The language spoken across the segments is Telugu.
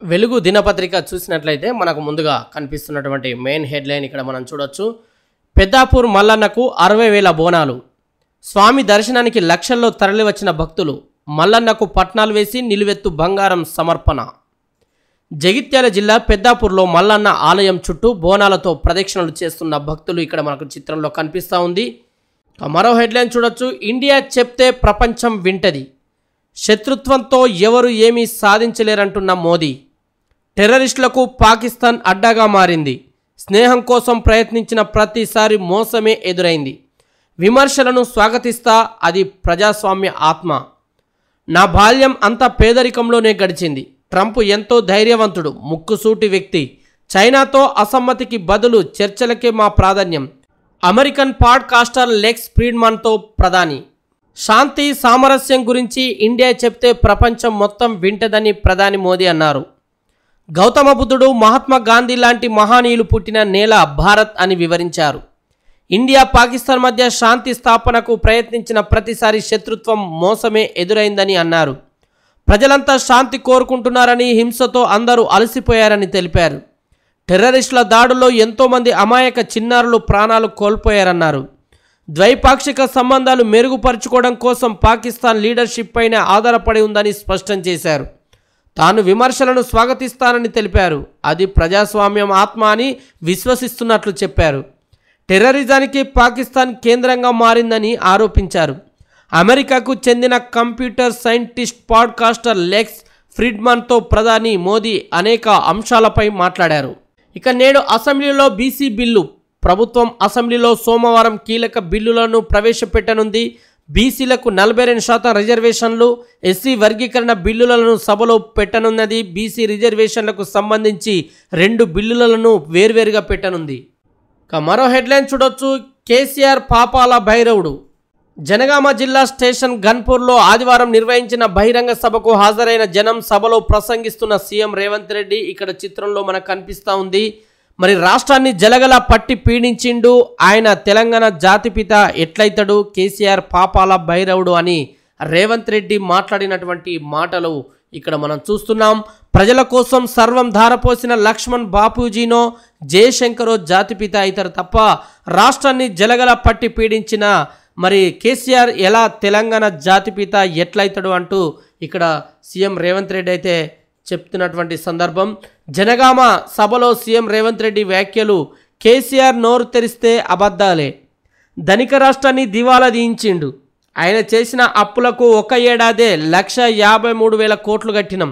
వెలుగు దినపత్రిక చూసినట్లయితే మనకు ముందుగా కనిపిస్తున్నటువంటి మెయిన్ హెడ్లైన్ ఇక్కడ మనం చూడొచ్చు. పెద్దాపూర్ మల్లన్నకు 60,000 బోనాలు. స్వామి దర్శనానికి లక్షల్లో తరలివచ్చిన భక్తులు. మల్లన్నకు పట్నాలు వేసి నిలువెత్తు బంగారం సమర్పణ. జగిత్యాల జిల్లా పెద్దాపూర్లో మల్లన్న ఆలయం చుట్టూ బోనాలతో ప్రదక్షిణలు చేస్తున్న భక్తులు ఇక్కడ మనకు చిత్రంలో కనిపిస్తూ ఉంది. మరో హెడ్లైన్ చూడొచ్చు. ఇండియా చెప్తే ప్రపంచం వింటది. శత్రుత్వంతో ఎవరు ఏమీ సాధించలేరంటున్న మోదీ. టెర్రరిస్టులకు పాకిస్తాన్ అడ్డాగా మారింది. స్నేహం కోసం ప్రయత్నించిన ప్రతిసారి మోసమే ఎదురైంది. విమర్శలను స్వాగతిస్తా, అది ప్రజాస్వామ్య ఆత్మ. నా బాల్యం అంతా పేదరికంలోనే గడిచింది. ట్రంప్ ఎంతో ధైర్యవంతుడు, ముక్కుసూటి వ్యక్తి. చైనాతో అసమ్మతికి బదులు చర్చలకే మా ప్రాధాన్యం. అమెరికన్ పాడ్కాస్టర్ లెక్స్ ఫ్రీడ్మన్తో ప్రధాని. శాంతి సామరస్యం గురించి ఇండియా చెప్తే ప్రపంచం మొత్తం వింటదని ప్రధాని మోదీ అన్నారు. గౌతమ బుద్ధుడు, మహాత్మా గాంధీ లాంటి మహానీయులు పుట్టిన నేల భారత్ అని వివరించారు. ఇండియా పాకిస్తాన్ మధ్య శాంతి స్థాపనకు ప్రయత్నించిన ప్రతిసారి శత్రుత్వం మోసమే ఎదురైందని అన్నారు. ప్రజలంతా శాంతి కోరుకుంటున్నారని, హింసతో అందరూ అలసిపోయారని తెలిపారు. టెర్రరిస్టుల దాడుల్లో ఎంతోమంది అమాయక చిన్నారులు ప్రాణాలు కోల్పోయారన్నారు. ద్వైపాక్షిక సంబంధాలు మెరుగుపరుచుకోవడం కోసం పాకిస్తాన్ లీడర్షిప్ పైన ఆధారపడి ఉందని స్పష్టం చేశారు. తాను విమర్శలను స్వాగతిస్తానని తెలిపారు. అది ప్రజాస్వామ్యం ఆత్మ అని విశ్వసిస్తున్నట్లు చెప్పారు. టెర్రరిజానికి పాకిస్తాన్ కేంద్రంగా మారిందని ఆరోపించారు. అమెరికాకు చెందిన కంప్యూటర్ సైంటిస్ట్ పాడ్కాస్టర్ లెక్స్ ఫ్రీడ్మన్తో ప్రధాని మోదీ అనేక అంశాలపై మాట్లాడారు. ఇక నేడు అసెంబ్లీలో బీసీ బిల్లు. ప్రభుత్వం అసెంబ్లీలో సోమవారం కీలక బిల్లులను ప్రవేశపెట్టనుంది. బీసీలకు 42% రిజర్వేషన్లు, ఎస్సీ వర్గీకరణ బిల్లులను సభలో పెట్టనున్నది. బీసీ రిజర్వేషన్లకు సంబంధించి 2 బిల్లులను వేర్వేరుగా పెట్టనుంది. మరో హెడ్లైన్ చూడొచ్చు. కేసీఆర్ పాపాల భైరవుడు. జనగామ జిల్లా స్టేషన్ గన్పూర్లో ఆదివారం నిర్వహించిన బహిరంగ సభకు హాజరైన జనం. సభలో ప్రసంగిస్తున్న సీఎం రేవంత్ రెడ్డి ఇక్కడ చిత్రంలో మనకు కనిపిస్తూ ఉంది. మరి రాష్ట్రాన్ని జలగలా పట్టి పీడించిండు. ఆయన తెలంగాణ జాతిపిత ఎట్లయితాడు, కేసీఆర్ పాపాల భైరవుడు అని రేవంత్ రెడ్డి మాట్లాడినటువంటి మాటలు ఇక్కడ మనం చూస్తున్నాం. ప్రజల కోసం సర్వం ధారపోసిన లక్ష్మణ్ బాపూజీనో జయశంకరో జాతిపిత అవుతారు తప్ప రాష్ట్రాన్ని జలగలా పట్టి పీడించిన మరి కేసీఆర్ ఎలా తెలంగాణ జాతిపిత ఎట్లయితాడు అంటూ ఇక్కడ సీఎం రేవంత్ రెడ్డి అయితే చెప్తున్నటువంటి సందర్భం. జనగామ సభలో సీఎం రేవంత్ రెడ్డి వ్యాఖ్యలు. కేసీఆర్ నోరు తెరిస్తే అబద్ధాలే. ధనిక రాష్ట్రాన్ని దివాలా తీయించిండు. ఆయన చేసిన అప్పులకు ఒక ఏడాదే 1,53,000 కోట్లు కట్టినాం.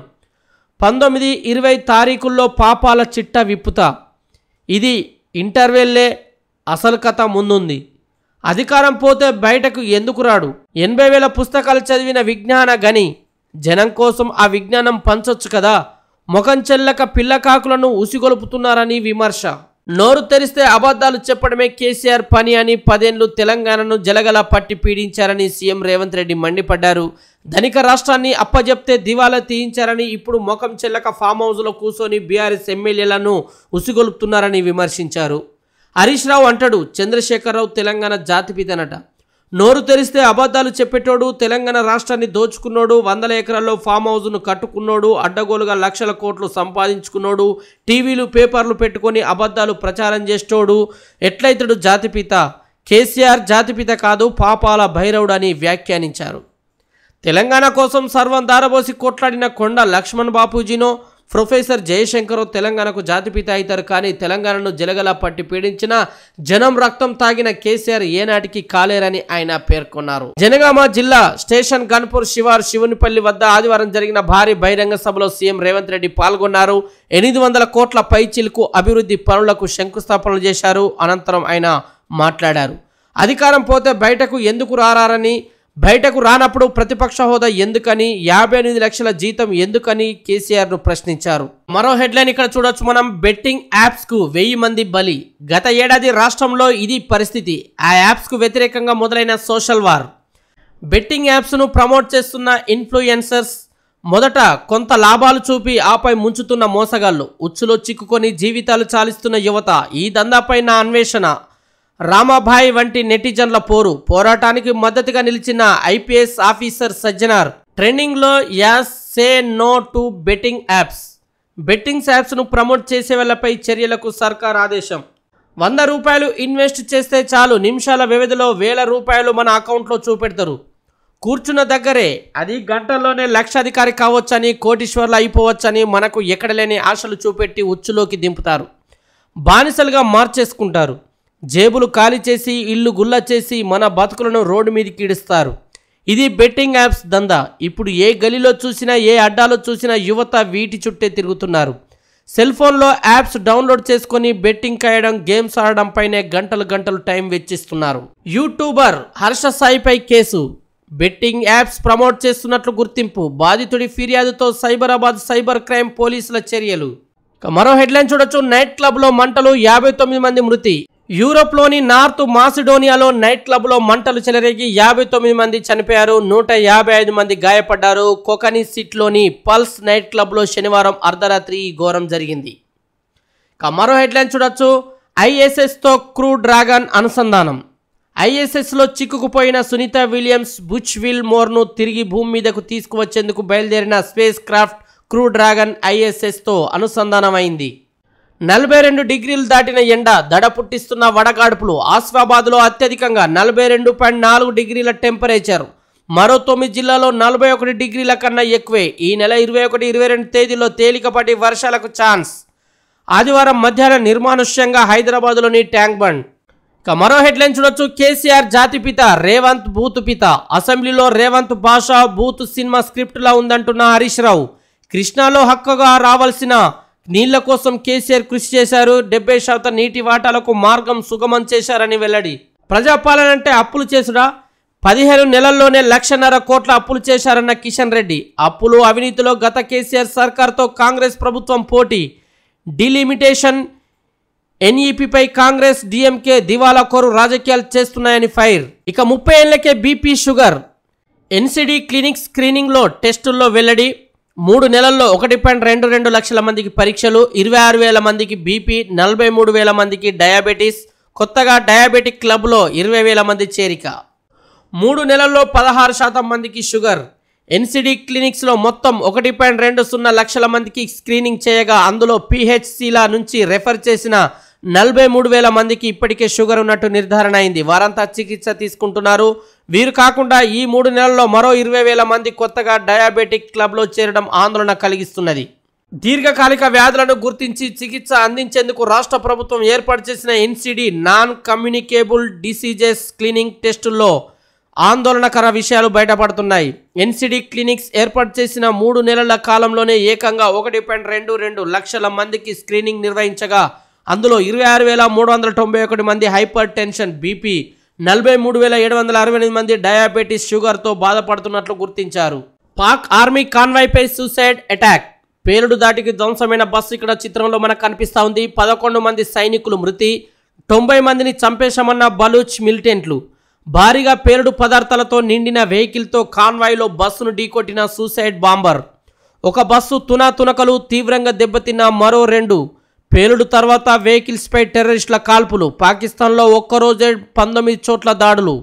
19-20 తారీఖుల్లో పాపాల చిట్ట విప్పుతా. ఇది ఇంటర్వెల్లే, అసలు కథ ముందుంది. అధికారం పోతే బయటకు ఎందుకు రాడు? 80,000 పుస్తకాలు చదివిన విజ్ఞాన గని. జనం కోసం ఆ విజ్ఞానం పంచొచ్చు కదా. ముఖం చెల్లక పిల్లకాకులను ఉసిగొలుపుతున్నారని విమర్శ. నోరు తెరిస్తే అబద్ధాలు చెప్పడమే కేసీఆర్ పని అని 10 ఏళ్లు తెలంగాణను జలగలా పట్టి పీడించారని సీఎం రేవంత్ రెడ్డి మండిపడ్డారు. ధనిక రాష్ట్రాన్ని అప్పజెప్తే దివాలా తీయించారని, ఇప్పుడు ముఖం చెల్లక ఫామ్ హౌస్లో కూర్చొని బీఆర్ఎస్ ఎమ్మెల్యేలను ఉసిగొలుపుతున్నారని విమర్శించారు. హరీష్ రావు అంటాడు చంద్రశేఖరరావు తెలంగాణ జాతిపితనట. నోరు తెరిస్తే అబద్ధాలు చెప్పేటోడు, తెలంగాణ రాష్ట్రాన్ని దోచుకున్నోడు, 100 ఎకరాల్లో ఫామ్ హౌస్ను కట్టుకున్నోడు, అడ్డగోలుగా లక్షల కోట్లు సంపాదించుకున్నోడు, టీవీలు పేపర్లు పెట్టుకొని అబద్ధాలు ప్రచారం చేసేటోడు ఎట్లయితడు జాతిపిత? కేసీఆర్ జాతిపిత కాదు, పాపాల భైరవుడు అని వ్యాఖ్యానించారు. తెలంగాణ కోసం సర్వం దారబోసి కొట్లాడిన కొండ లక్ష్మణ్ బాపూజీనో ప్రొఫెసర్ జయశంకర్ తెలంగాణకు జాతిపిత అవుతారు. కానీ తెలంగాణను జలగలా పట్టి పీడించిన, జనం రక్తం తాగిన కేసీఆర్ ఏనాటికి కాలేరని ఆయన పేర్కొన్నారు. జనగామ జిల్లా స్టేషన్ గన్పూర్ శివారు శివునిపల్లి వద్ద ఆదివారం జరిగిన భారీ బహిరంగ సభలో సీఎం రేవంత్ రెడ్డి పాల్గొన్నారు. 800 కోట్ల పైచిలుకు అభివృద్ధి పనులకు శంకుస్థాపనలు చేశారు. అనంతరం ఆయన మాట్లాడారు. అధికారం పోతే బయటకు ఎందుకు రారని, బయటకు రానప్పుడు ప్రతిపక్ష హోదా ఎందుకని, 58 లక్షల జీతం ఎందుకని కేసీఆర్ను ప్రశ్నించారు. మరో హెడ్లైన్ ఇక్కడ చూడొచ్చు మనం. బెట్టింగ్ యాప్స్కు 1000 మంది బలి. గత ఏడాది రాష్ట్రంలో ఇది పరిస్థితి. ఆ యాప్స్కు వ్యతిరేకంగా మొదలైన సోషల్ వార్. బెట్టింగ్ యాప్స్ను ప్రమోట్ చేస్తున్న ఇన్ఫ్లుయెన్సర్స్ మొదట కొంత లాభాలు చూపి ఆపై ముంచుతున్న మోసగాళ్ళు, ఉచ్చులో చిక్కుకొని జీవితాలు చాలిస్తున్న యువత. ఈ దందాపై నా అన్వేషణ. రామాభాయ్ వంటి నెటిజన్ల పోరాటానికి మద్దతుగా నిలిచిన ఐపీఎస్ ఆఫీసర్ సజ్జనార్. ట్రెండింగ్లో as say no to betting apps. Bettings యాప్స్ను ప్రమోట్ చేసే వాళ్ళపై చర్యలకు సర్కార్ ఆదేశం. 100 రూపాయలు ఇన్వెస్ట్ చేస్తే చాలు, నిమిషాల వ్యవధిలో వేల రూపాయలు మన అకౌంట్లో చూపెడతారు. కూర్చున్న దగ్గరే, అది గంటల్లోనే లక్షాధికారి కావచ్చని, కోటీశ్వర్లు అయిపోవచ్చని మనకు ఎక్కడలేని ఆశలు చూపెట్టి ఉచ్చులోకి దింపుతారు. బానిసలుగా మార్చేసుకుంటారు. జేబులు ఖాళీ చేసి, ఇల్లు గుల్ల చేసి మన బతుకులను రోడ్డు మీదకి ఈడుస్తారు. ఇది బెట్టింగ్ యాప్స్ దందా. ఇప్పుడు ఏ గలీలో చూసినా, ఏ అడ్డాలో చూసినా యువత వీటి చుట్టే తిరుగుతున్నారు. సెల్ ఫోన్లో యాప్స్ డౌన్లోడ్ చేసుకొని బెట్టింగ్ కాయడం, గేమ్స్ ఆడడం పైనే గంటలు టైం వెచ్చిస్తున్నారు. యూట్యూబర్ హర్ష సాయిపై కేసు. బెట్టింగ్ యాప్స్ ప్రమోట్ చేస్తున్నట్లు గుర్తింపు. బాధితుడి ఫిర్యాదుతో సైబరాబాద్ సైబర్ క్రైమ్ పోలీసుల చర్యలు. మరో హెడ్లైన్ చూడొచ్చు. నైట్ క్లబ్లో మంటలు, 59 మంది మృతి. యూరోప్లోని నార్త్ మాసిడోనియాలో నైట్ క్లబ్లో మంటలు చెలరేగి 59 మంది చనిపోయారు, 155 మంది గాయపడ్డారు. కొకని సిటీలోని పల్స్ నైట్ క్లబ్లో శనివారం అర్ధరాత్రి ఈ ఘోరం జరిగింది. మరో హెడ్లైన్ చూడొచ్చు. ఐఎస్ఎస్తో క్రూ డ్రాగన్ అనుసంధానం. ఐఎస్ఎస్లో చిక్కుకుపోయిన సునీత విలియమ్స్ బుచ్ విల్ మోర్ను తిరిగి భూమి మీదకు తీసుకువచ్చేందుకు బయలుదేరిన స్పేస్ క్రాఫ్ట్ క్రూ డ్రాగన్ ఐఎస్ఎస్తో అనుసంధానమైంది. 42 డిగ్రీలు దాటిన ఎండ, దడ పుట్టిస్తున్న వడగాడుపులు. ఆసిఫాబాద్లో అత్యధికంగా 42.4 డిగ్రీల టెంపరేచర్. మరో 9 జిల్లాలో 41 డిగ్రీల కన్నా ఎక్కువే. ఈ నెల 21, 22 తేదీలో తేలికపాటి వర్షాలకు ఛాన్స్. ఆదివారం మధ్యాహ్నం నిర్మానుష్యంగా హైదరాబాద్లోని ట్యాంక్ బండ్. మరో హెడ్లైన్ చూడొచ్చు. కేసీఆర్ జాతిపిత, రేవంత్ బూత్ పిత. అసెంబ్లీలో రేవంత్ భాష బూత్ సినిమా స్క్రిప్ట్లా ఉందంటున్న హరీష్ రావు. కృష్ణాలో హక్కుగా రావాల్సిన నీళ్ల కోసం కేసీఆర్ కృషి చేశారు. 70% నీటి వాటాలకు మార్గం సుగమం చేశారని వెల్లడి. ప్రజాపాలన అంటే అప్పులు చేసుడా? 15 నెలల్లోనే 1,50,000 కోట్ల అప్పులు చేశారన్న కిషన్ రెడ్డి. అప్పులు, అవినీతిలో గత కేసీఆర్ సర్కార్తో కాంగ్రెస్ ప్రభుత్వం పోటీ. డిలిమిటేషన్ ఎన్ఈపీపై కాంగ్రెస్, డిఎంకే దివాలా కోరు రాజకీయాలు చేస్తున్నాయని ఫైర్. 30 ఏళ్లకే బీపీ, షుగర్. ఎన్సిడి క్లినిక్ స్క్రీనింగ్లో టెస్టుల్లో వెల్లడి. 3 నెలల్లో 1.22 లక్షల మందికి పరీక్షలు, 26,000 మందికి బీపీ, 43,000 మందికి డయాబెటీస్. కొత్తగా డయాబెటిక్ క్లబ్లో 20,000 మంది చేరిక. 3 నెలల్లో 16% మందికి షుగర్. ఎన్సిడి క్లినిక్స్లో మొత్తం 1.20 లక్షల మందికి స్క్రీనింగ్ చేయగా అందులో పిహెచ్సిల నుంచి రెఫర్ చేసిన 43,000 మందికి ఇప్పటికే షుగర్ ఉన్నట్టు నిర్ధారణ అయింది. వారంతా చికిత్స తీసుకుంటున్నారు. వీరు కాకుండా ఈ 3 నెలల్లో మరో 20,000 మంది కొత్తగా డయాబెటిక్ క్లబ్లో చేరడం ఆందోళన కలిగిస్తున్నది. దీర్ఘకాలిక వ్యాధులను గుర్తించి చికిత్స అందించేందుకు రాష్ట్ర ప్రభుత్వం ఏర్పాటు చేసిన NCD non communicable diseases clinic టెస్టుల్లో ఆందోళనకర విషయాలు బయటపడుతున్నాయి. ఎన్సిడి క్లినిక్స్ ఏర్పాటు చేసిన 3 నెలల కాలంలోనే ఏకంగా 1.22 లక్షల మందికి స్క్రీనింగ్ నిర్వహించగా అందులో 26,391 మంది హైపర్ టెన్షన్, బీపీ, 43,768 మంది డయాబెటీస్, షుగర్తో బాధపడుతున్నట్లు గుర్తించారు. పాక్ ఆర్మీ కాన్వాయ్పై సూసైడ్ అటాక్. పేలుడు దాటికి ధ్వంసమైన బస్సు ఇక్కడ చిత్రంలో మనకు కనిపిస్తూ ఉంది. 11 మంది సైనికులు మృతి, 90 మందిని చంపేశామన్న బలూచ్ మిలిటెంట్లు. భారీగా పేలుడు పదార్థాలతో నిండిన వెహికల్తో కాన్వాయ్లో బస్సును ఢీకొట్టిన సూసైడ్ బాంబర్. ఒక బస్సు తునాతునకలు, తీవ్రంగా దెబ్బతిన్న మరో 2. పేలుడు తర్వాత వెహికల్స్పై టెర్రరిస్టుల కాల్పులు. పాకిస్తాన్లో ఒక్కరోజే 19 చోట్ల దాడులు.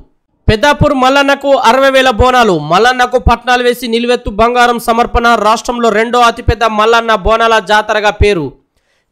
పెద్దాపూర్ మల్లన్నకు 60,000 బోనాలు. మల్లన్నకు పట్నాలు వేసి నిలువెత్తు బంగారం సమర్పణ. రాష్ట్రంలో 2వ అతిపెద్ద మల్లన్న బోనాల జాతరగా పేరు.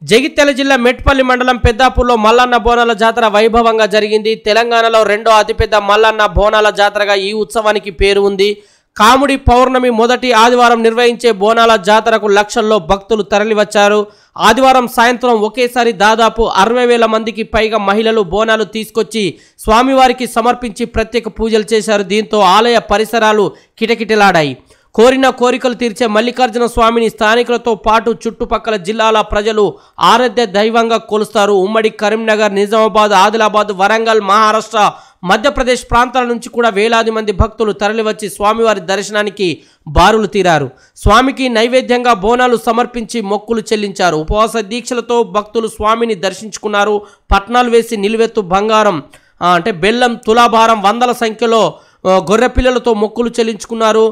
జగిత్యాల జిల్లా మెట్పల్లి మండలం పెద్దాపూర్లో మల్లన్న బోనాల జాతర వైభవంగా జరిగింది. తెలంగాణలో 2వ అతిపెద్ద మల్లన్న బోనాల జాతరగా ఈ ఉత్సవానికి పేరు ఉంది. కాముడి పౌర్ణమి మొదటి ఆదివారం నిర్వహించే బోనాల జాతరకు లక్షల్లో భక్తులు తరలివచ్చారు. ఆదివారం సాయంత్రం ఒకేసారి దాదాపు 60,000 మందికి పైగా మహిళలు బోనాలు తీసుకొచ్చి స్వామివారికి సమర్పించి ప్రత్యేక పూజలు చేశారు. దీంతో ఆలయ పరిసరాలు కిటకిటలాడాయి. కోరిన కోరికలు తీర్చే మల్లికార్జున స్వామిని స్థానికులతో పాటు చుట్టుపక్కల జిల్లాల ప్రజలు ఆరాధ్య దైవంగా కొలుస్తారు. ఉమ్మడి కరీంనగర్, నిజామాబాద్, ఆదిలాబాద్, వరంగల్, మహారాష్ట్ర, మధ్యప్రదేశ్ ప్రాంతాల నుంచి కూడా వేలాది మంది భక్తులు తరలివచ్చి స్వామివారి దర్శనానికి బారులు తీరారు. స్వామికి నైవేద్యంగా బోనాలు సమర్పించి మొక్కులు చెల్లించారు. ఉపవాస దీక్షలతో భక్తులు స్వామిని దర్శించుకున్నారు. పట్నాలు వేసి నిలువెత్తు బంగారం అంటే బెల్లం, తులాభారం, వందల సంఖ్యలో గొర్రె పిల్లలతో మొక్కులు చెల్లించుకున్నారు.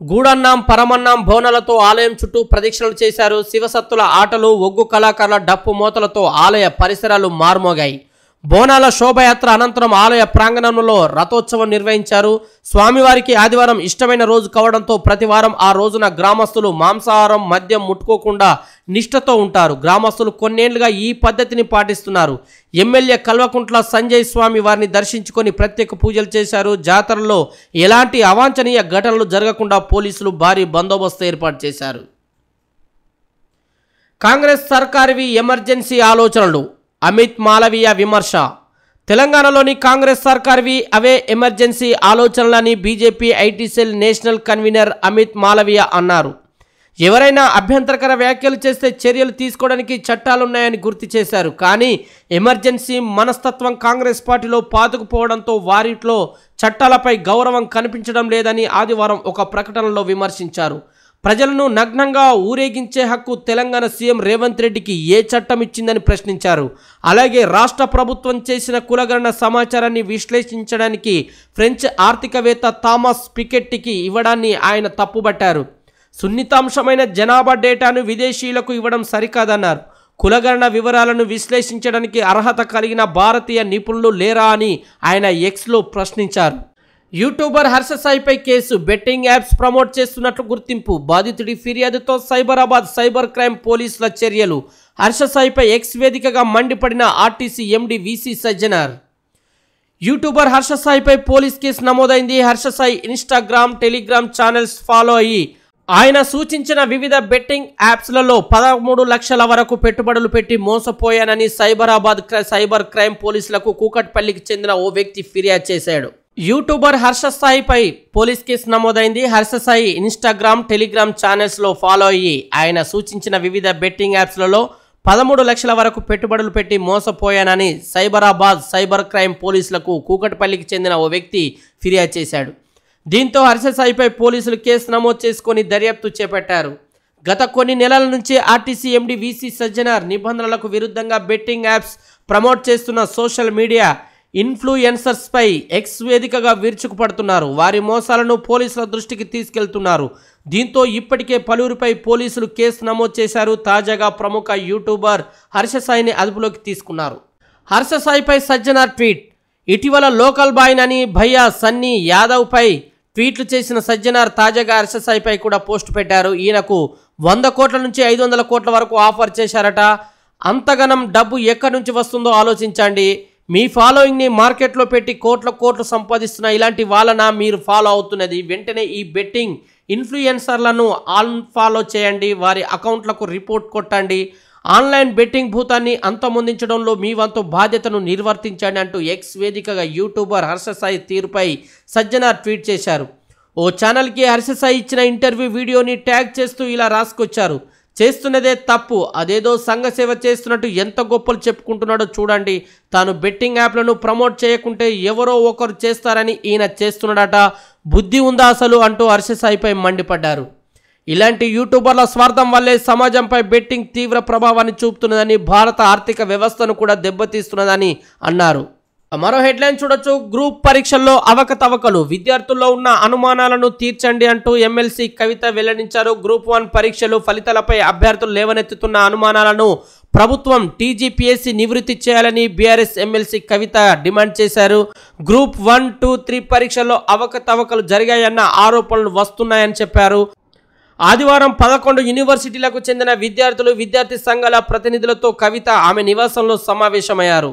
గూడన్నాం, పరమన్నాం బోనాలతో ఆలయం చుట్టూ ప్రదక్షిణలు చేశారు. శివసత్తుల ఆటలు, ఒగ్గు కళాకారుల డప్పు మోతలతో ఆలయ పరిసరాలు మార్మోగాయి. బోనాల శోభయాత్ర అనంతరం ఆలయ ప్రాంగణంలో రథోత్సవం నిర్వహించారు. స్వామివారికి ఆదివారం ఇష్టమైన రోజు కావడంతో ప్రతివారం ఆ రోజున గ్రామస్తులు మాంసాహారం మద్యం ముట్టుకోకుండా నిష్ఠతో ఉంటారు. గ్రామస్తులు కొన్నేళ్లుగా ఈ పద్ధతిని పాటిస్తున్నారు. ఎమ్మెల్యే కల్వకుంట్ల సంజయ్ స్వామి వారిని దర్శించుకొని ప్రత్యేక పూజలు చేశారు. జాతరలో ఎలాంటి అవాంఛనీయ ఘటనలు జరగకుండా పోలీసులు భారీ బందోబస్తు ఏర్పాటు చేశారు. కాంగ్రెస్ సర్కారువి ఎమర్జెన్సీ ఆలోచనలు, అమిత్ మాలవీయ విమర్శ. తెలంగాణలోని కాంగ్రెస్ సర్కార్వి అవే ఎమర్జెన్సీ ఆలోచనలని BJP IT cell national convener Amit Malviya అన్నారు. ఎవరైనా అభ్యంతరకర వ్యాఖ్యలు చేస్తే చర్యలు తీసుకోవడానికి చట్టాలున్నాయని గుర్తు చేశారు. కానీ ఎమర్జెన్సీ మనస్తత్వం కాంగ్రెస్ పార్టీలో పాతుకుపోవడంతో వారిలో చట్టాలపై గౌరవం కనిపించడం లేదని ఆదివారం ఒక ప్రకటనలో విమర్శించారు. ప్రజలను నగ్నంగా ఊరేగించే హక్కు తెలంగాణ సీఎం రేవంత్ రెడ్డికి ఏ చట్టం ఇచ్చిందని ప్రశ్నించారు. అలాగే రాష్ట్ర ప్రభుత్వం చేసిన కులగణన సమాచారాన్ని విశ్లేషించడానికి ఫ్రెంచ్ ఆర్థికవేత్త థామస్ పికెట్టీకి ఇవ్వడాన్ని ఆయన తప్పుబట్టారు. సున్నితాంశమైన జనాభా డేటాను విదేశీయులకు ఇవ్వడం సరికాదన్నారు. కులగణన వివరాలను విశ్లేషించడానికి అర్హత కలిగిన భారతీయ నిపుణులు లేరా అని ఆయన ఎక్స్లో ప్రశ్నించారు. యూట్యూబర్ హర్ష సాయిపై కేసు, బెట్టింగ్ యాప్స్ ప్రమోట్ చేస్తున్నట్లు గుర్తింపు, బాధితుడి ఫిర్యాదుతో సైబరాబాద్ సైబర్ క్రైమ్ పోలీసుల చర్యలు. హర్ష సాయిపై ఎక్స్ వేదికగా మండిపడిన RTC MD VC Sajjanar. YouTuber Harsha సాయిపై పోలీస్ కేసు నమోదైంది. Harsha Sai Instagram, Telegram channels follow అయ్యి ఆయన సూచించిన వివిధ బెట్టింగ్ యాప్స్లలో 13 లక్షల వరకు పెట్టుబడులు పెట్టి మోసపోయానని సైబరాబాద్ సైబర్ క్రైమ్ పోలీసులకు కూకట్పల్లికి చెందిన ఓ వ్యక్తి ఫిర్యాదు చేశాడు. యూట్యూబర్ హర్ష సాయిపై పోలీస్ కేసు నమోదైంది. హర్ష సాయి ఇన్స్టాగ్రామ్, టెలిగ్రామ్ ఛానల్స్లో ఫాలో అయ్యి ఆయన సూచించిన వివిధ బెట్టింగ్ యాప్స్లలో 13 లక్షల వరకు పెట్టుబడులు పెట్టి మోసపోయానని సైబరాబాద్ సైబర్ క్రైమ్ పోలీసులకు కూకట్పల్లికి చెందిన ఓ వ్యక్తి ఫిర్యాదు చేశాడు. దీంతో హర్ష సాయిపై పోలీసులు కేసు నమోదు చేసుకొని దర్యాప్తు చేపట్టారు. గత కొన్ని నెలల నుంచి ఆర్టీసీ ఎండి వీసీ సజ్జనార్ నిబంధనలకు విరుద్ధంగా బెట్టింగ్ యాప్స్ ప్రమోట్ చేస్తున్న సోషల్ మీడియా ఇన్ఫ్లుయెన్సర్స్ పై ఎక్స్ వేదికగా విరుచుకుపడుతున్నారు. వారి మోసాలను పోలీసుల దృష్టికి తీసుకెళ్తున్నారు. దీంతో ఇప్పటికే పలువురిపై పోలీసులు కేసు నమోదు చేశారు. తాజాగా ప్రముఖ యూట్యూబర్ హర్ష సాయిని అదుపులోకి తీసుకున్నారు. హర్ష సాయిపై సజ్జనార్ ట్వీట్. ఇటీవల లోకల్ బాయ్ నని భయ్యా సన్నీ యాదవ్ పై ట్వీట్లు చేసిన సజ్జనార్ తాజాగా హర్ష సాయిపై కూడా పోస్టు పెట్టారు. ఈయనకు 100 కోట్ల నుంచి 500 కోట్ల వరకు ఆఫర్ చేశారట. అంతగనం డబ్బు ఎక్కడి నుంచి వస్తుందో ఆలోచించండి. మీ ఫాలోయింగ్ని మార్కెట్లో పెట్టి కోట్లు సంపాదిస్తున్న ఇలాంటి వాళ్ళన మీరు ఫాలో అవుతున్నది. వెంటనే ఈ బెట్టింగ్ ఇన్ఫ్లుయెన్సర్లను అన్ఫాలో చేయండి. వారి అకౌంట్లకు రిపోర్ట్ కొట్టండి. ఆన్లైన్ బెట్టింగ్ భూతాన్ని అంతమొందించడంలో మీ వంతు బాధ్యతను నిర్వర్తించండి అంటూ ఎక్స్ వేదికగా యూట్యూబర్ హర్ష సాయి తీరుపై సజ్జనార్ ట్వీట్ చేశారు. ఓ ఛానల్కి హర్ష సాయి ఇచ్చిన ఇంటర్వ్యూ వీడియోని ట్యాగ్ చేస్తూ ఇలా రాసుకొచ్చారు. చేస్తున్నదే తప్పు, అదేదో సంఘ సేవ చేస్తున్నట్టు ఎంత గొప్పలు చెప్పుకుంటున్నాడో చూడండి. తాను బెట్టింగ్ యాప్లను ప్రమోట్ చేయకుంటే ఎవరో ఒకరు చేస్తారని ఈయన చేస్తున్నాడట. బుద్ధి ఉందా అసలు అంటూ హర్ష సాయిపై మండిపడ్డారు. ఇలాంటి యూట్యూబర్ల స్వార్థం వల్లే సమాజంపై బెట్టింగ్ తీవ్ర ప్రభావాన్ని చూపుతున్నదని, భారత ఆర్థిక వ్యవస్థను కూడా దెబ్బతీస్తున్నదని అన్నారు. మరో హెడ్లైన్ చూడొచ్చు. గ్రూప్ పరీక్షల్లో అవకతవకలు, విద్యార్థుల్లో ఉన్న అనుమానాలను తీర్చండి అంటూ ఎమ్మెల్సీ కవిత వెల్లడించారు. గ్రూప్ 1 పరీక్షలు ఫలితాలపై అభ్యర్థులు లేవనెత్తుతున్న అనుమానాలను ప్రభుత్వం టీజీపీఎస్సీ నివృత్తి చేయాలని బీఆర్ఎస్ ఎమ్మెల్సీ కవిత డిమాండ్ చేశారు. గ్రూప్ 1, 2, 3 పరీక్షల్లో అవకతవకలు జరిగాయన్న ఆరోపణలు వస్తున్నాయని చెప్పారు. ఆదివారం 11 యూనివర్సిటీలకు చెందిన విద్యార్థులు, విద్యార్థి సంఘాల ప్రతినిధులతో కవిత ఆమె నివాసంలో సమావేశమయ్యారు.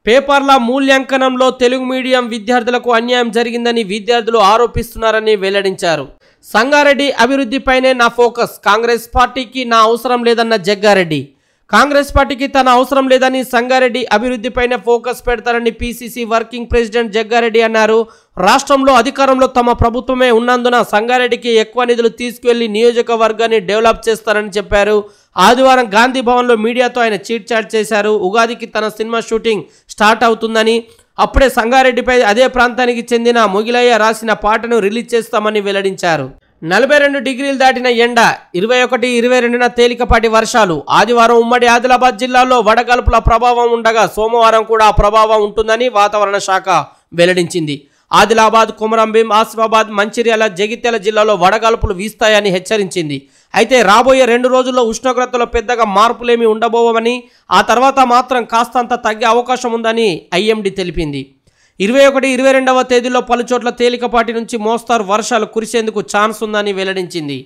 పేపర్ల మూల్యాంకనంలో తెలుగు మీడియం విద్యార్థులకు అన్యాయం జరిగిందని విద్యార్థులు ఆరోపిస్తున్నారని వెల్లడించారు. సంగారెడ్డి అభివృద్ధిపైనే నా ఫోకస్, కాంగ్రెస్ పార్టీకి నా అవసరం లేదన్న జగ్గారెడ్డి. కాంగ్రెస్ పార్టీకి తన అవసరం లేదని, సంగారెడ్డి అభివృద్ధిపైనే ఫోకస్ పెడతారని పీసీసీ వర్కింగ్ ప్రెసిడెంట్ జగ్గారెడ్డి అన్నారు. రాష్ట్రంలో అధికారంలో తమ ప్రభుత్వమే ఉన్నందున సంగారెడ్డికి ఎక్కువ నిధులు తీసుకువెళ్లి నియోజకవర్గాన్ని డెవలప్ చేస్తారని చెప్పారు. ఆదివారం గాంధీ భవన్లో మీడియాతో ఆయన చీట్ చాట్ చేశారు. ఉగాదికి తన సినిమా షూటింగ్ స్టార్ట్ అవుతుందని, అప్పుడే సంగారెడ్డిపై అదే ప్రాంతానికి చెందిన మొగిలయ్య రాసిన పాటను రిలీజ్ చేస్తామని వెల్లడించారు. 42 డిగ్రీలు దాటిన ఎండ, 21, 22న తేలికపాటి వర్షాలు. ఆదివారం ఉమ్మడి ఆదిలాబాద్ జిల్లాలో వడగాల్పుల ప్రభావం ఉండగా సోమవారం కూడా ఆ ప్రభావం ఉంటుందని వాతావరణ శాఖ వెల్లడించింది. ఆదిలాబాద్, కొమరంభీం, ఆసిఫాబాద్, మంచిర్యాల, జగిత్యాల జిల్లాలో వడగాల్పులు వీస్తాయని హెచ్చరించింది. అయితే రాబోయే 2 రోజుల్లో ఉష్ణోగ్రతలో పెద్దగా మార్పులేమీ ఉండబోవని, ఆ తర్వాత మాత్రం కాస్తంత తగ్గే అవకాశం ఉందని ఐఎండీ తెలిపింది. 21, 22వ తేదీల్లో పలుచోట్ల తేలికపాటి నుంచి మోస్తారు వర్షాలు కురిసేందుకు ఛాన్స్ ఉందని వెల్లడించింది.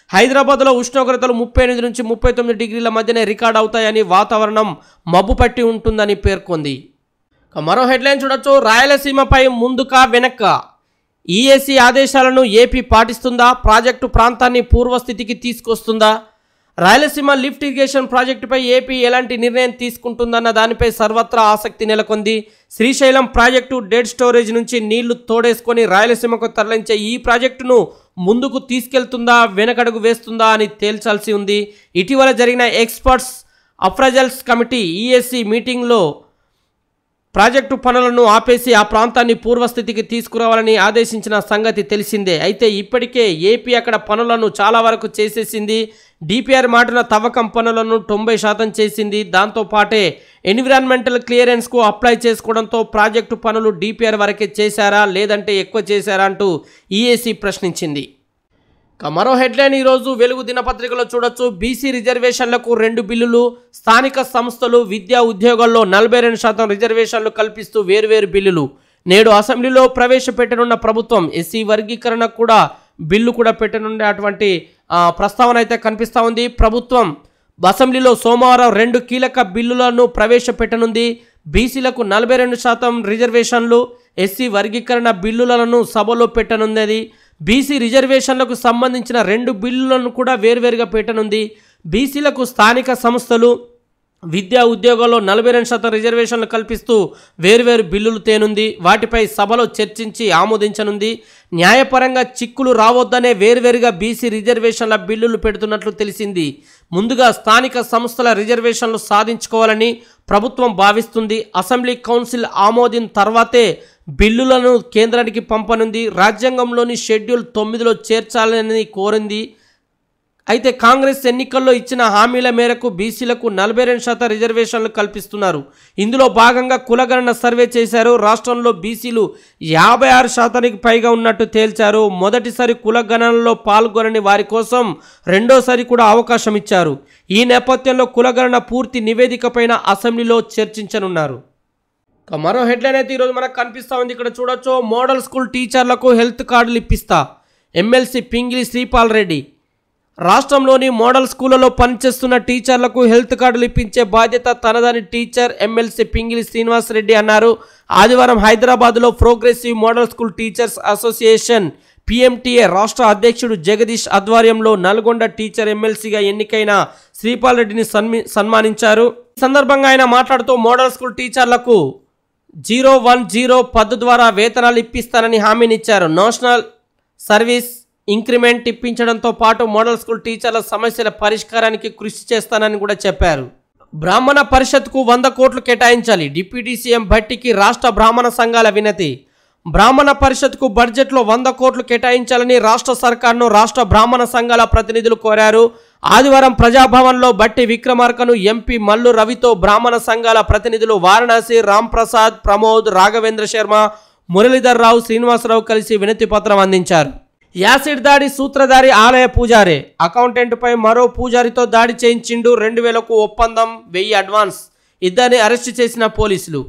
హైదరాబాద్లో ఉష్ణోగ్రతలు 38 నుంచి 39 డిగ్రీల మధ్యనే రికార్డ్ అవుతాయని, వాతావరణం మబ్బు పట్టి ఉంటుందని పేర్కొంది. మరో హెడ్లైన్ చూడొచ్చు. రాయలసీమపై ముందుకా వెనక్క ఈఏసీ ఆదేశాలను ఏపీ పాటిస్తుందా? ప్రాజెక్టు ప్రాంతాన్ని పూర్వస్థితికి తీసుకొస్తుందా? రాయలసీమ లిఫ్ట్ ఇరిగేషన్ ప్రాజెక్టుపై ఏపీ ఎలాంటి నిర్ణయం తీసుకుంటుందన్న దానిపై సర్వత్రా ఆసక్తి నెలకొంది. శ్రీశైలం ప్రాజెక్టు డెడ్ స్టోరేజ్ నుంచి నీళ్లు తోడేసుకొని రాయలసీమకు తరలించే ఈ ప్రాజెక్టును ముందుకు తీసుకెళ్తుందా, వెనకడుగు వేస్తుందా అని తేల్చాల్సి ఉంది. ఇటీవల జరిగిన ఎక్స్పర్ట్స్ అప్రైజల్స్ కమిటీ ఈఏసీ మీటింగ్లో ప్రాజెక్టు పనులను ఆపేసి ఆ ప్రాంతాన్ని పూర్వస్థితికి తీసుకురావాలని ఆదేశించిన సంగతి తెలిసిందే. అయితే ఇప్పటికే ఏపీ అక్కడ పనులను చాలా వరకు చేసేసింది. డిపిఆర్ మాటిన తవ్వకం పనులను 90% చేసింది. దాంతోపాటే ఎన్విరాన్మెంటల్ క్లియరెన్స్కు అప్లై చేసుకోవడంతో ప్రాజెక్టు పనులు డిపిఆర్ వరకే చేశారా, లేదంటే ఎక్కువ చేశారా అంటూ ఈఏసీ ప్రశ్నించింది. మరో హెడ్లైన్ ఈరోజు వెలుగు దినపత్రికలో చూడొచ్చు. బీసీ రిజర్వేషన్లకు 2 బిల్లులు. స్థానిక సంస్థలు, విద్యా ఉద్యోగాల్లో 42% రిజర్వేషన్లు కల్పిస్తూ వేర్వేరు బిల్లులు నేడు అసెంబ్లీలో ప్రవేశపెట్టనున్న ప్రభుత్వం. ఎస్సీ వర్గీకరణ కూడా బిల్లు కూడా పెట్టనుండే అటువంటి ప్రస్తావన అయితే కనిపిస్తూ ఉంది. ప్రభుత్వం అసెంబ్లీలో సోమవారం 2 కీలక బిల్లులను ప్రవేశపెట్టనుంది. బీసీలకు 42% రిజర్వేషన్లు, ఎస్సీ వర్గీకరణ బిల్లులను సభలో పెట్టనున్నది. బీసీ రిజర్వేషన్లకు సంబంధించిన 2 బిల్లులను కూడా వేర్వేరుగా పెట్టనుంది. బీసీలకు స్థానిక సంస్థలు, విద్యా ఉద్యోగాల్లో 42% రిజర్వేషన్లు కల్పిస్తూ వేర్వేరు బిల్లులు తేనుంది. వాటిపై సభలో చర్చించి ఆమోదించనుంది. న్యాయపరంగా చిక్కులు రావద్దనే వేర్వేరుగా బీసీ రిజర్వేషన్ల బిల్లులు పెడుతున్నట్లు తెలిసింది. ముందుగా స్థానిక సంస్థల రిజర్వేషన్లు సాధించుకోవాలని ప్రభుత్వం భావిస్తుంది. అసెంబ్లీ కౌన్సిల్ ఆమోదం తర్వాతే బిల్లులను కేంద్రానికి పంపనుంది. రాజ్యాంగంలోని షెడ్యూల్ 9లో చేర్చాలని కోరింది. అయితే కాంగ్రెస్ ఎన్నికల్లో ఇచ్చిన హామీల మేరకు బీసీలకు 42% రిజర్వేషన్లు కల్పిస్తున్నారు. ఇందులో భాగంగా కులగణన సర్వే చేశారు. రాష్ట్రంలో బీసీలు 56%కి పైగా ఉన్నట్టు తేల్చారు. మొదటిసారి కులగణనలో పాల్గొనని వారి కోసం రెండోసారి కూడా అవకాశం ఇచ్చారు. ఈ నేపథ్యంలో కులగణన పూర్తి నివేదిక పైన అసెంబ్లీలో చర్చించనున్నారు. మరో హెడ్లైన్ అయితే ఈరోజు మనకు కనిపిస్తూ ఉంది. ఇక్కడ చూడొచ్చు. మోడల్ స్కూల్ టీచర్లకు హెల్త్ కార్డులు ఇప్పిస్తా, ఎమ్మెల్సీ పింగిలి శ్రీపాల్ రెడ్డి. రాష్ట్రంలోని మోడల్ స్కూళ్లలో పనిచేస్తున్న టీచర్లకు హెల్త్ కార్డులు ఇప్పించే బాధ్యత తనదని టీచర్ ఎమ్మెల్సీ పింగిలి శ్రీనివాస్ రెడ్డి అన్నారు. ఆదివారం హైదరాబాద్లో progressive model school teachers association PMTA రాష్ట్ర అధ్యక్షుడు జగదీష్ ఆధ్వర్యంలో నల్గొండ టీచర్ ఎమ్మెల్సీగా ఎన్నికైన శ్రీపాల్ రెడ్డిని సన్మానించారు. ఈ సందర్భంగా ఆయన మాట్లాడుతూ మోడల్ స్కూల్ టీచర్లకు 010 పద్ధతి ద్వారా వేతనాలు ఇప్పిస్తానని హామీనిచ్చారు. నేషనల్ సర్వీస్ ఇంక్రిమెంట్ ఇప్పించడంతో పాటు మోడల్ స్కూల్ టీచర్ల సమస్యల పరిష్కారానికి కృషి చేస్తానని కూడా చెప్పారు. బ్రాహ్మణ పరిషత్కు 100 కోట్లు కేటాయించాలి. డిప్యూటీ సీఎం భట్టికి రాష్ట్ర బ్రాహ్మణ సంఘాల వినతి. బ్రాహ్మణ పరిషత్కు బడ్జెట్లో 100 కోట్లు కేటాయించాలని రాష్ట్ర సర్కార్ను రాష్ట్ర బ్రాహ్మణ సంఘాల ప్రతినిధులు కోరారు. ఆదివారం ప్రజాభవన్లో బట్టి విక్రమార్కను ఎంపీ మల్లు రవితో బ్రాహ్మణ సంఘాల ప్రతినిధులు వారణాసి, రాంప్రసాద్, ప్రమోద్, రాఘవేంద్ర శర్మ, మురళీధర్ రావు, శ్రీనివాసరావు కలిసి వినతి పత్రం అందించారు. యాసిడ్ దాడి సూత్రధారి ఆలయ పూజారి. అకౌంటెంట్పై మరో పూజారితో దాడి చేయించిండు. 2000కు ఒప్పందం, 1000 అడ్వాన్స్. ఇద్దరిని అరెస్టు చేసిన పోలీసులు.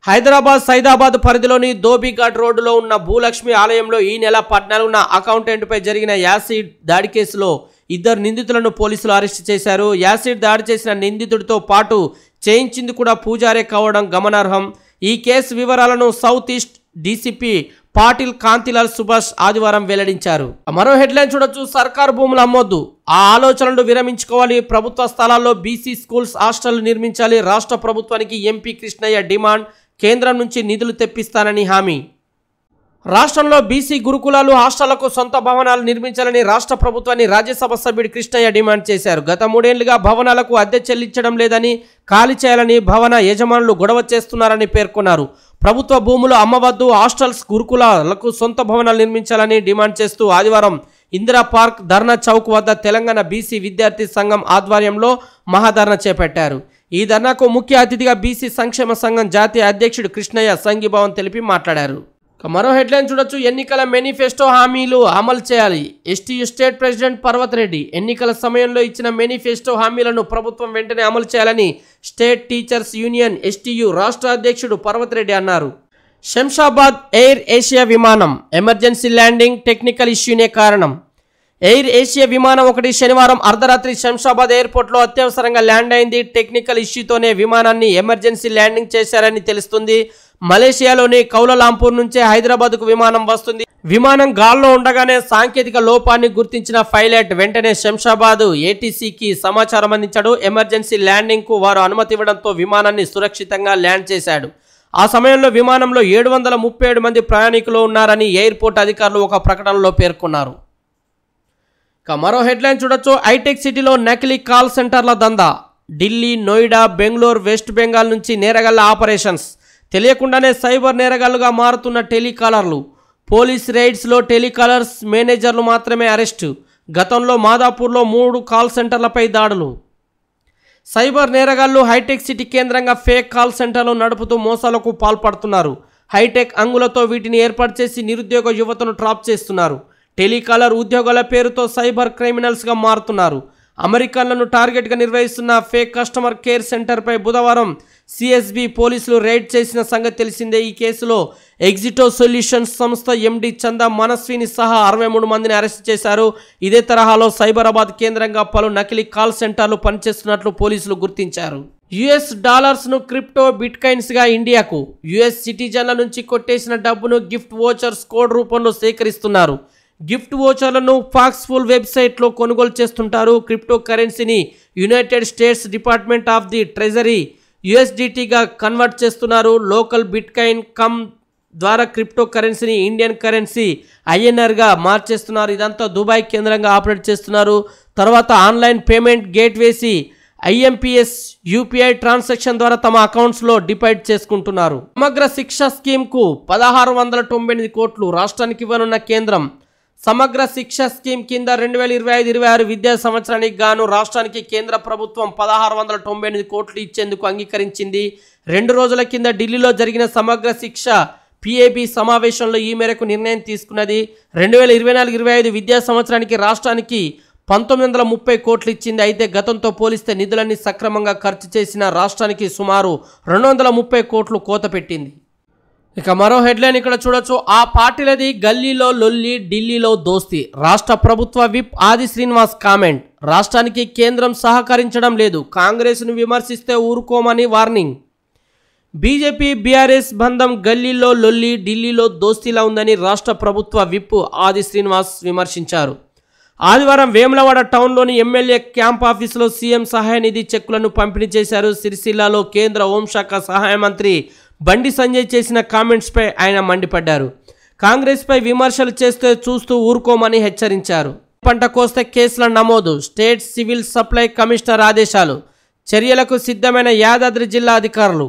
హైదరాబాద్ సైదాబాద్ పరిధిలోని ధోబీఘాట్ రోడ్డులో ఉన్న భూలక్ష్మి ఆలయంలో ఈ నెల 14న అకౌంటెంట్పై జరిగిన యాసిడ్ దాడి కేసులో 2 నిందితులను పోలీసులు అరెస్టు చేశారు. యాసిడ్ దాడి చేసిన నిందితుడితో పాటు చేయించింది కూడా పూజారే కావడం గమనార్హం. ఈ కేసు వివరాలను south east DCP Patil Kantilal Subhash ఆదివారం వెల్లడించారు. మరో హెడ్లైన్ చూడొచ్చు. సర్కారు భూములు అమ్మొద్దు, ఆ ఆలోచనలు విరమించుకోవాలి. ప్రభుత్వ స్థలాల్లో బీసీ స్కూల్స్, హాస్టళ్లు నిర్మించాలి. రాష్ట్ర ప్రభుత్వానికి ఎంపీ కృష్ణయ్య డిమాండ్. కేంద్రం నుంచి నిధులు తెప్పిస్తానని హామీ. రాష్ట్రంలో బీసీ గురుకులాలు, హాస్టళ్లకు సొంత భవనాలు నిర్మించాలని రాష్ట్ర ప్రభుత్వాన్ని రాజ్యసభ సభ్యుడు కృష్ణయ్య డిమాండ్ చేశారు. గత 3 ఏళ్లుగా భవనాలకు అద్దె చెల్లించడం లేదని, ఖాళీ చేయాలని భవన యజమానులు గొడవ చేస్తున్నారని పేర్కొన్నారు. ప్రభుత్వ భూములు అమ్మవద్దు, హాస్టల్స్, గురుకులాలకు సొంత భవనాలు నిర్మించాలని డిమాండ్ చేస్తూ ఆదివారం ఇందిరా పార్క్, ధర్నా చౌక్ వద్ద తెలంగాణ బీసీ విద్యార్థి సంఘం ఆధ్వర్యంలో మహాధర్నా చేపట్టారు. ఈ ధర్నాకు ముఖ్య అతిథిగా బీసీ సంక్షేమ సంఘం జాతీయ అధ్యక్షుడు కృష్ణయ్య సంఘీభావం తెలిపి మాట్లాడారు. మరో హెడ్లైన్ చూడొచ్చు. ఎన్నికల మేనిఫెస్టో హామీలు అమలు చేయాలి. STU state president Parvat Reddy ఎన్నికల సమయంలో ఇచ్చిన మేనిఫెస్టో హామీలను ప్రభుత్వం వెంటనే అమలు చేయాలని స్టేట్ టీచర్స్ యూనియన్ ఎస్టీయూ రాష్ట్ర అధ్యక్షుడు పర్వత్ రెడ్డి అన్నారు. శంషాబాద్ ఎయిర్ ఏషియా విమానం ఎమర్జెన్సీ ల్యాండింగ్ టెక్నికల్ ఇష్యూనే కారణం. ఎయిర్ ఏషియా విమానం ఒకటి శనివారం అర్ధరాత్రి శంషాబాద్ ఎయిర్పోర్ట్లో అత్యవసరంగా ల్యాండ్ అయింది. టెక్నికల్ ఇష్యూతోనే విమానాన్ని ఎమర్జెన్సీ ల్యాండింగ్ చేశారని తెలుస్తుంది. మలేషియాలోని కౌలాలంపూర్ నుంచే హైదరాబాద్కు విమానం వస్తుంది. విమానం గాల్లో ఉండగానే సాంకేతిక లోపాన్ని గుర్తించిన పైలట్ వెంటనే శంషాబాద్ ఏటీసీకి సమాచారం అందించాడు. ఎమర్జెన్సీ ల్యాండింగ్కు వారు అనుమతి ఇవ్వడంతో విమానాన్ని సురక్షితంగా ల్యాండ్ చేశాడు. ఆ సమయంలో విమానంలో 737 మంది ప్రయాణికులు ఉన్నారని ఎయిర్పోర్ట్ అధికారులు ఒక ప్రకటనలో పేర్కొన్నారు. మరో హెడ్లైన్ చూడొచ్చు. హైటెక్ సిటీలో నకిలీ కాల్ సెంటర్ల దందా. ఢిల్లీ, నోయిడా, బెంగళూరు, వెస్ట్ బెంగాల్ నుంచి నేరగళ్ల ఆపరేషన్స్. తెలియకుండానే సైబర్ నేరగాళ్లుగా మారుతున్న టెలికాలర్లు. పోలీస్ రైడ్స్లో టెలికాలర్స్ మేనేజర్లు మాత్రమే అరెస్టు. గతంలో మాదాపూర్లో 3 కాల్ సెంటర్లపై దాడులు. సైబర్ నేరగాళ్లు హైటెక్ సిటీ కేంద్రంగా ఫేక్ కాల్ సెంటర్లు నడుపుతూ మోసాలకు పాల్పడుతున్నారు. హైటెక్ అంగులతో వీటిని ఏర్పాటు చేసి నిరుద్యోగ యువతను ట్రాప్ చేస్తున్నారు. టెలికాలర్ ఉద్యోగాల పేరుతో సైబర్ క్రిమినల్స్గా మారుతున్నారు. అమెరికన్లను టార్గెట్గా నిర్వహిస్తున్న ఫేక్ కస్టమర్ కేర్ సెంటర్పై బుధవారం సిఎస్బి పోలీసులు రైడ్ చేసిన సంగతి తెలిసిందే. ఈ కేసులో ఎగ్జిటో సొల్యూషన్స్ సంస్థ ఎండి చందా మనస్విని సహా 63 మందిని అరెస్ట్ చేశారు. ఇదే తరహాలో సైబరాబాద్ కేంద్రంగా పలు నకిలీ కాల్ సెంటర్లు పనిచేస్తున్నట్లు పోలీసులు గుర్తించారు. యుఎస్ డాలర్స్ను క్రిప్టో బిట్కాయిన్స్గా ఇండియాకు. యుఎస్ సిటిజన్ల నుంచి కొట్టేసిన డబ్బును గిఫ్ట్ వోచర్స్ కోడ్ రూపంలో సేకరిస్తున్నారు. గిఫ్ట్ వోచర్లను ఫాక్స్ఫుల్ వెబ్సైట్లో కొనుగోలు చేస్తుంటారు. క్రిప్టో కరెన్సీని United States Department of the Treasury యుఎస్డిటీగా కన్వర్ట్ చేస్తున్నారు. లోకల్ బిట్కాయిన్ కమ్ ద్వారా క్రిప్టో కరెన్సీని ఇండియన్ కరెన్సీ ఐఎన్ఆర్గా మార్చేస్తున్నారు. ఇదంతా దుబాయ్ కేంద్రంగా ఆపరేట్ చేస్తున్నారు. తర్వాత ఆన్లైన్ పేమెంట్ గేట్వేసి ఐఎంపీఎస్ యూపీఐ ట్రాన్సాక్షన్ ద్వారా తమ అకౌంట్స్లో డిపాజిట్ చేసుకుంటున్నారు. సమగ్ర శిక్ష స్కీమ్కు 1698 కోట్లు రాష్ట్రానికి ఇవ్వనున్న కేంద్రం. సమగ్ర శిక్ష స్కీమ్ కింద 2025-26 విద్యా సంవత్సరానికి గాను రాష్ట్రానికి కేంద్ర ప్రభుత్వం 1698 కోట్లు ఇచ్చేందుకు అంగీకరించింది. 2 రోజుల కింద ఢిల్లీలో జరిగిన సమగ్ర శిక్ష పిఏబి సమావేశంలో ఈ మేరకు నిర్ణయం తీసుకున్నది. 2024-25 విద్యా సంవత్సరానికి రాష్ట్రానికి 1930 కోట్లు ఇచ్చింది. అయితే గతంతో పోలిస్తే నిధులన్నీ సక్రమంగా ఖర్చు చేసిన రాష్ట్రానికి సుమారు 230 కోట్లు కోత పెట్టింది. మరో హెడ్లైన్ ఇక్కడ చూడొచ్చు. ఆ పార్టీలది గల్లీలో లొల్లి, ఢిల్లీలో దోస్తీ. రాష్ట్ర ప్రభుత్వ విప్ ఆది శ్రీనివాస్ కామెంట్. రాష్ట్రానికి కేంద్రం సహకరించడం లేదు, కాంగ్రెస్ను విమర్శిస్తే ఊరుకోమని వార్నింగ్. బీజేపీ బీఆర్ఎస్ బంధం గల్లీలో లొల్లి, ఢిల్లీలో దోస్తీలా ఉందని రాష్ట్ర ప్రభుత్వ విప్ ఆది శ్రీనివాస్ విమర్శించారు. ఆదివారం వేములవాడ టౌన్లోని ఎమ్మెల్యే క్యాంప్ ఆఫీసులో సీఎం సహాయ నిధి చెక్కులను పంపిణీ చేశారు. సిరిసిల్లాలో కేంద్ర హోంశాఖ సహాయ మంత్రి బండి సంజయ్ చేసిన కామెంట్స్పై ఆయన మండిపడ్డారు. కాంగ్రెస్పై విమర్శలు చేస్తే చూస్తూ ఊరుకోమని హెచ్చరించారు. పంట కోస్తే కేసుల నమోదు. స్టేట్ సివిల్ సప్లై కమిషనర్ ఆదేశాలు. చర్యలకు సిద్ధమైన యాదాద్రి జిల్లా అధికారులు.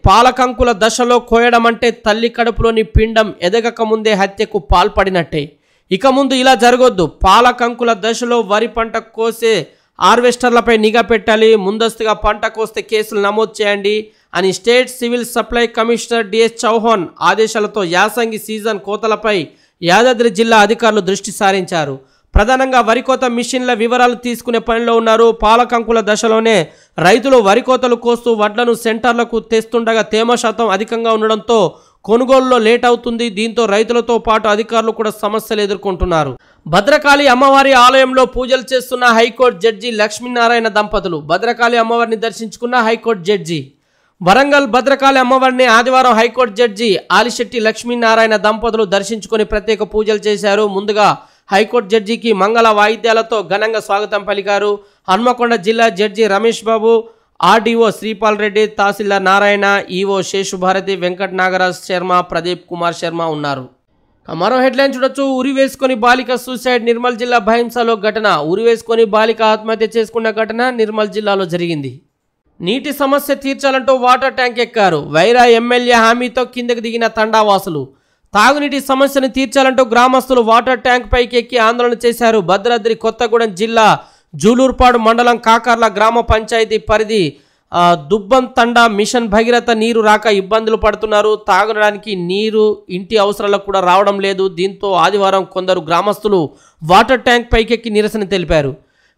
పాలకంకుల దశలో కోయడం అంటే తల్లి కడుపులోని పిండం ఎదగక ముందే హత్యకు పాల్పడినట్టే. ఇక ముందు ఇలా జరగొద్దు. పాలకంకుల దశలో వరి పంట కోసే హార్వెస్టర్లపై నిఘా పెట్టాలి. ముందస్తుగా పంట కోస్తే కేసులు నమోదు చేయండి అని state civil supply commissioner DS Chauhan ఆదేశాలతో యాసంగి సీజన్ కోతలపై యాదాద్రి జిల్లా అధికారులు దృష్టి సారించారు. ప్రధానంగా వరికోత మిషన్ల వివరాలు తీసుకునే పనిలో ఉన్నారు. పాలకంకుల దశలోనే రైతులు వరికోతలు కోస్తూ వడ్లను సెంటర్లకు తెస్తుండగా తేమ శాతం అధికంగా ఉండడంతో కొనుగోలులో లేట్ అవుతుంది. దీంతో రైతులతో పాటు అధికారులు కూడా సమస్యలు ఎదుర్కొంటున్నారు. భద్రకాళి అమ్మవారి ఆలయంలో పూజలు చేస్తున్న హైకోర్టు జడ్జి లక్ష్మీనారాయణ దంపతులు. భద్రకాళి అమ్మవారిని దర్శించుకున్న హైకోర్టు జడ్జి. వరంగల్ భద్రకాళి అమ్మవారిని ఆదివారం హైకోర్టు జడ్జి ఆలిశెట్టి లక్ష్మీనారాయణ దంపతులు దర్శించుకొని ప్రత్యేక పూజలు చేశారు. ముందుగా హైకోర్టు జడ్జికి మంగళ వాయిద్యాలతో ఘనంగా స్వాగతం పలికారు. హన్మకొండ జిల్లా జడ్జి రమేష్ బాబు, ఆర్డీఓ శ్రీపాల్ రెడ్డి, తహసీల్దార్ నారాయణ, ఈఓ శేషుభారతి, వెంకట్ నాగరాజ్ శర్మ, ప్రదీప్ కుమార్ శర్మ ఉన్నారు. మరో హెడ్లైన్ చూడొచ్చు. ఉరి వేసుకొని బాలిక సూసైడ్. నిర్మల్ జిల్లా భైంసాలో ఘటన. ఉరి వేసుకొని బాలిక ఆత్మహత్య చేసుకున్న ఘటన నిర్మల్ జిల్లాలో జరిగింది. నీటి సమస్య తీర్చాలంటూ వాటర్ ట్యాంక్ ఎక్కారు. వైరా ఎమ్మెల్యే హామీతో కిందకు దిగిన తండావాసులు. తాగునీటి సమస్యను తీర్చాలంటూ గ్రామస్తులు వాటర్ ట్యాంక్ పైకి ఎక్కి ఆందోళన చేశారు. భద్రాద్రి కొత్తగూడెం జిల్లా జూలూరుపాడు మండలం కాకర్ల గ్రామ పంచాయతీ పరిధి దుబ్బం తండా మిషన్ భగీరథ నీరు రాక ఇబ్బందులు పడుతున్నారు. తాగడానికి నీరు ఇంటి అవసరాలకు కూడా రావడం లేదు. దీంతో ఆదివారం కొందరు గ్రామస్తులు వాటర్ ట్యాంక్ పైకెక్కి నిరసన తెలిపారు.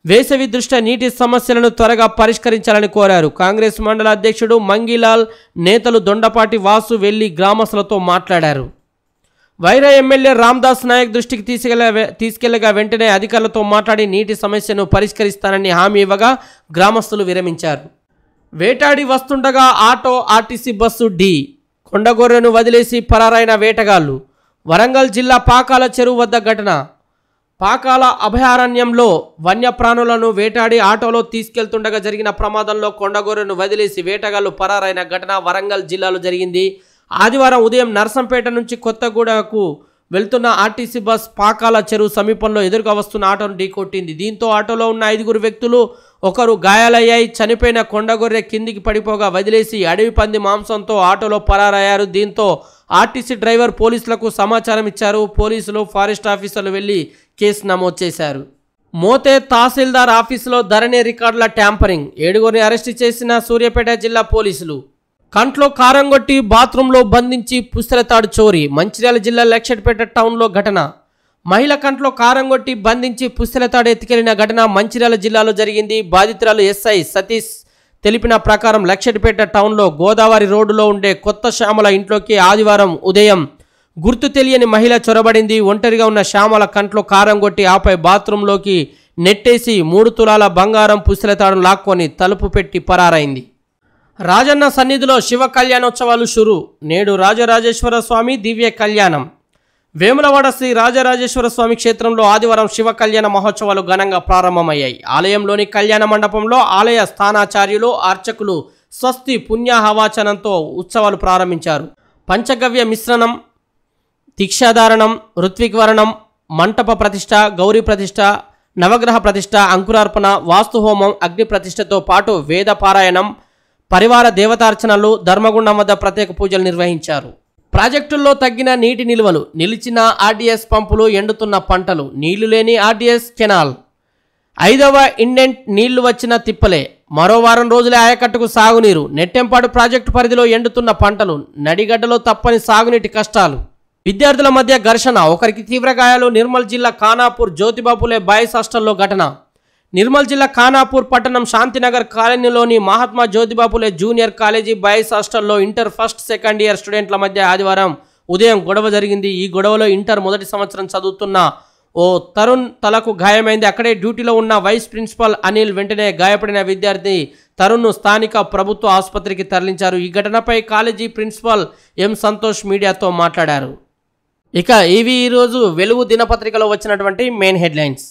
వేసవి దృష్ట్యా నీటి సమస్యలను త్వరగా పరిష్కరించాలని కోరారు. కాంగ్రెస్ మండల అధ్యక్షుడు మంగిలాల్, నేతలు దొండపాటి వాసు వెళ్లి గ్రామస్తులతో మాట్లాడారు. వైరా ఎమ్మెల్యే రామ్దాస్ నాయక్ దృష్టికి తీసుకెళ్లగా వెంటనే అధికారులతో మాట్లాడి నీటి సమస్యను పరిష్కరిస్తానని హామీ ఇవ్వగా గ్రామస్తులు విరమించారు. వేటాడి వస్తుండగా ఆటో ఆర్టీసీ బస్సు ఢీ, కొండగొర్రెను వదిలేసి పరారైన వేటగాళ్లు. వరంగల్ జిల్లా పాకాల చెరువు వద్ద ఘటన. పాకాల అభయారణ్యంలో వన్యప్రాణులను వేటాడి ఆటోలో తీసుకెళ్తుండగా జరిగిన ప్రమాదంలో కొండగొర్రెను వదిలేసి వేటగాళ్లు పరారైన ఘటన వరంగల్ జిల్లాలో జరిగింది. ఆదివారం ఉదయం నర్సంపేట నుంచి కొత్తగూడకు వెళ్తున్న ఆర్టీసీ బస్ పాకాల చెరువు సమీపంలో ఎదురుగా వస్తున్న ఆటోను ఢీకొట్టింది. దీంతో ఆటోలో ఉన్న 5 వ్యక్తులు ఒకరు గాయాలయ్యాయి. చనిపోయిన కొండగొర్రె కిందికి పడిపోగా వదిలేసి అడవి పంది మాంసంతో ఆటోలో పరారయ్యారు. దీంతో ఆర్టీసీ డ్రైవర్ పోలీసులకు సమాచారం ఇచ్చారు. పోలీసులు, ఫారెస్ట్ ఆఫీసర్లు వెళ్లి కేసు నమోదు చేశారు. మోతే తహసీల్దార్ ఆఫీసులో ధరణి రికార్డుల ట్యాంపరింగ్. 7గురిని అరెస్టు చేసిన సూర్యాపేట జిల్లా పోలీసులు. కంట్లో కారం కొట్టి బాత్రూంలో బంధించి పుస్తెలతాడు చోరీ. మంచిర్యాల జిల్లా లక్షెట్పేట టౌన్లో ఘటన. మహిళ కంట్లో కారం కొట్టి బంధించి పుస్తెలతాడు ఎత్తుకెళ్లిన ఘటన మంచిర్యాల జిల్లాలో జరిగింది. బాధితురాలు ఎస్ఐ సతీష్ తెలిపిన ప్రకారం లక్షెట్పేట టౌన్లో గోదావరి రోడ్డులో ఉండే కొత్త శ్యామల ఇంట్లోకి ఆదివారం ఉదయం గుర్తు తెలియని మహిళ చొరబడింది. ఒంటరిగా ఉన్న శ్యామల కంట్లో కారం కొట్టి ఆపై బాత్రూంలోకి నెట్టేసి 3 తులాల బంగారం పుస్తెలతాడును లాక్కొని తలుపు పెట్టి పరారైంది. రాజన్న సన్నిధిలో శివ కళ్యాణోత్సవాలు షురు. నేడు రాజరాజేశ్వర స్వామి దివ్య కళ్యాణం. వేములవాడ శ్రీ రాజరాజేశ్వర స్వామి క్షేత్రంలో ఆదివారం శివ కళ్యాణ మహోత్సవాలు ఘనంగా ప్రారంభమయ్యాయి. ఆలయంలోని కళ్యాణ మండపంలో ఆలయ స్థానాచార్యులు, అర్చకులు స్వస్తి పుణ్యాహవాచనంతో ఉత్సవాలు ప్రారంభించారు. పంచగవ్య మిశ్రణం, దీక్షాధారణం, ఋత్విక్వరణం, మంటప ప్రతిష్ఠ, గౌరీ ప్రతిష్ఠ, నవగ్రహ ప్రతిష్ఠ, అంకురార్పణ, వాస్తుహోమం, అగ్ని ప్రతిష్ఠతో పాటు వేద పారాయణం, పరివార దేవతార్చనలు, ధర్మగుండం వద్ద ప్రత్యేక పూజలు నిర్వహించారు. ప్రాజెక్టుల్లో తగ్గిన నీటి నిల్వలు, నిలిచిన ఆర్డీఎస్ పంపులు, ఎండుతున్న పంటలు, నీళ్లు లేని ఆర్డీఎస్ కెనాల్. 5వ ఇండెంట్ నీళ్లు వచ్చిన తిప్పలే. మరో వారం రోజులే ఆయకట్టుకు సాగునీరు. నెట్టెంపాడు ప్రాజెక్టు పరిధిలో ఎండుతున్న పంటలు, నడిగడ్డలో తప్పని సాగునీటి కష్టాలు. విద్యార్థుల మధ్య ఘర్షణ, ఒకరికి తీవ్ర గాయాలు. నిర్మల్ జిల్లా ఖానాపూర్ జ్యోతిబాపులే బాయ్స్ హాస్టల్లో ఘటన. నిర్మల్ జిల్లా ఖానాపూర్ పట్టణం శాంతినగర్ కాలనీలోని Mahatma Jyotiba Phule junior college boys హాస్టల్లో ఇంటర్ ఫస్ట్, సెకండ్ ఇయర్ స్టూడెంట్ల మధ్య ఆదివారం ఉదయం గొడవ జరిగింది. ఈ గొడవలో ఇంటర్ మొదటి సంవత్సరం చదువుతున్న ఓ తరుణ్ తలకు గాయమైంది. అక్కడే డ్యూటీలో ఉన్న వైస్ ప్రిన్సిపల్ అనిల్ వెంటనే గాయపడిన విద్యార్థి తరుణ్ను స్థానిక ప్రభుత్వ ఆసుపత్రికి తరలించారు. ఈ ఘటనపై కాలేజీ ప్రిన్సిపల్ ఎం సంతోష్ మీడియాతో మాట్లాడారు. ఇక ఇవి ఈరోజు వెలుగు దినపత్రికలో వచ్చినటువంటి మెయిన్ హెడ్లైన్స్.